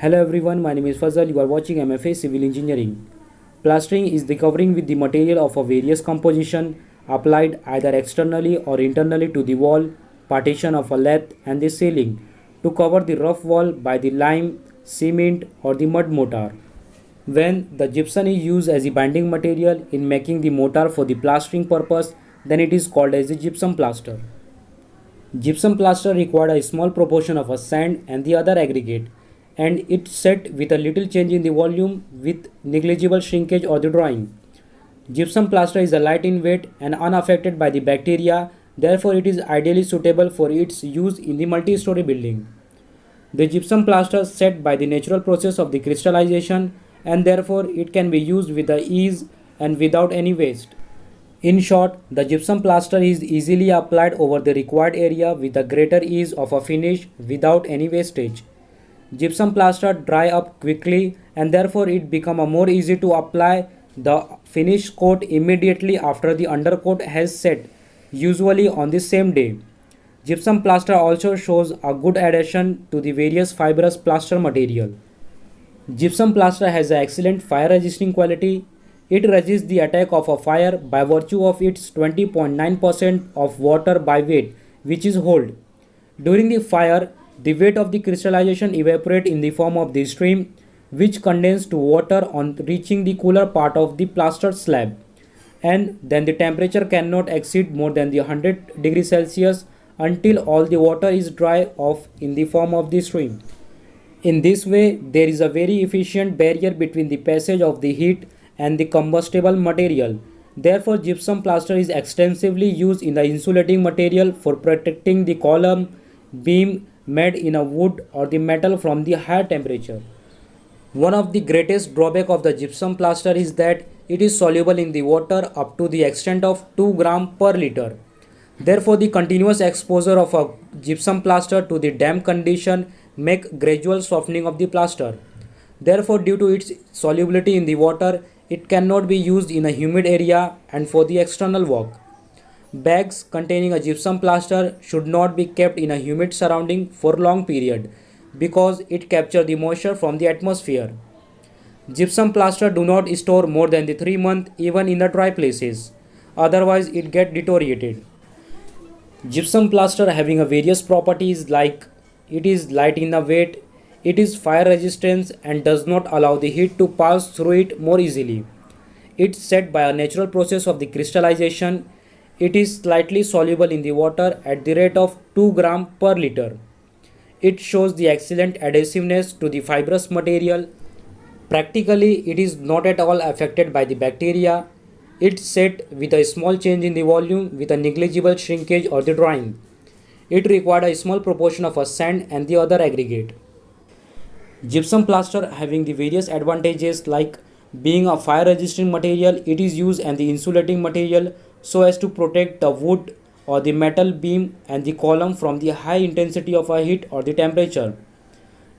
Hello everyone, my name is Fazal. You are watching MFA Civil Engineering. Plastering is the covering with the material of a various composition applied either externally or internally to the wall, partition of a lath and the ceiling to cover the rough wall by the lime, cement or the mud mortar. When the gypsum is used as a binding material in making the mortar for the plastering purpose, then it is called as a gypsum plaster. Gypsum plaster required a small proportion of a sand and the other aggregate, and it's set with a little change in the volume with negligible shrinkage or the drying. Gypsum plaster is a light in weight and unaffected by the bacteria, therefore it is ideally suitable for its use in the multi-story building. The gypsum plaster is set by the natural process of the crystallization, and therefore it can be used with the ease and without any waste. In short, the gypsum plaster is easily applied over the required area with a greater ease of a finish without any wastage. Gypsum plaster dry up quickly and therefore it become a more easy to apply the finish coat immediately after the undercoat has set, usually on the same day. Gypsum plaster also shows a good addition to the various fibrous plaster material. Gypsum plaster has an excellent fire resisting quality. It resists the attack of a fire by virtue of its 20.9% of water by weight, which is hold. During the fire, the weight of the crystallization evaporate in the form of the stream, which condense to water on reaching the cooler part of the plaster slab, and then the temperature cannot exceed more than the 100 degrees Celsius until all the water is dry off in the form of the stream. In this way, there is a very efficient barrier between the passage of the heat and the combustible material. Therefore, gypsum plaster is extensively used in the insulating material for protecting the column, beam made in a wood or the metal from the higher temperature. One of the greatest drawback of the gypsum plaster is that it is soluble in the water up to the extent of 2 gram per liter. Therefore, the continuous exposure of a gypsum plaster to the damp condition make gradual softening of the plaster. Therefore, due to its solubility in the water, it cannot be used in a humid area and for the external work. Bags containing a gypsum plaster should not be kept in a humid surrounding for long period because it captures the moisture from the atmosphere. Gypsum plaster do not store more than the 3 months even in the dry places. Otherwise, it get deteriorated. Gypsum plaster having a various properties like it is light in the weight, it is fire resistant and does not allow the heat to pass through it more easily. It's set by a natural process of the crystallization. It is slightly soluble in the water at the rate of 2 gram per liter. It shows the excellent adhesiveness to the fibrous material. Practically, it is not at all affected by the bacteria. It's set with a small change in the volume with a negligible shrinkage or the drying. It required a small proportion of a sand and the other aggregate. Gypsum plaster having the various advantages like being a fire resistant material, it is used and the insulating material so as to protect the wood or the metal beam and the column from the high intensity of a heat or the temperature.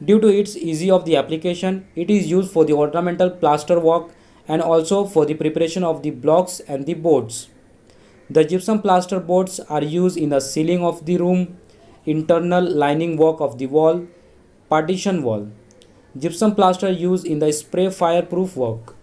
Due to its ease of the application, it is used for the ornamental plaster work and also for the preparation of the blocks and the boards. The gypsum plaster boards are used in the ceiling of the room, internal lining work of the wall, partition wall. Gypsum plaster used in the spray fireproof work.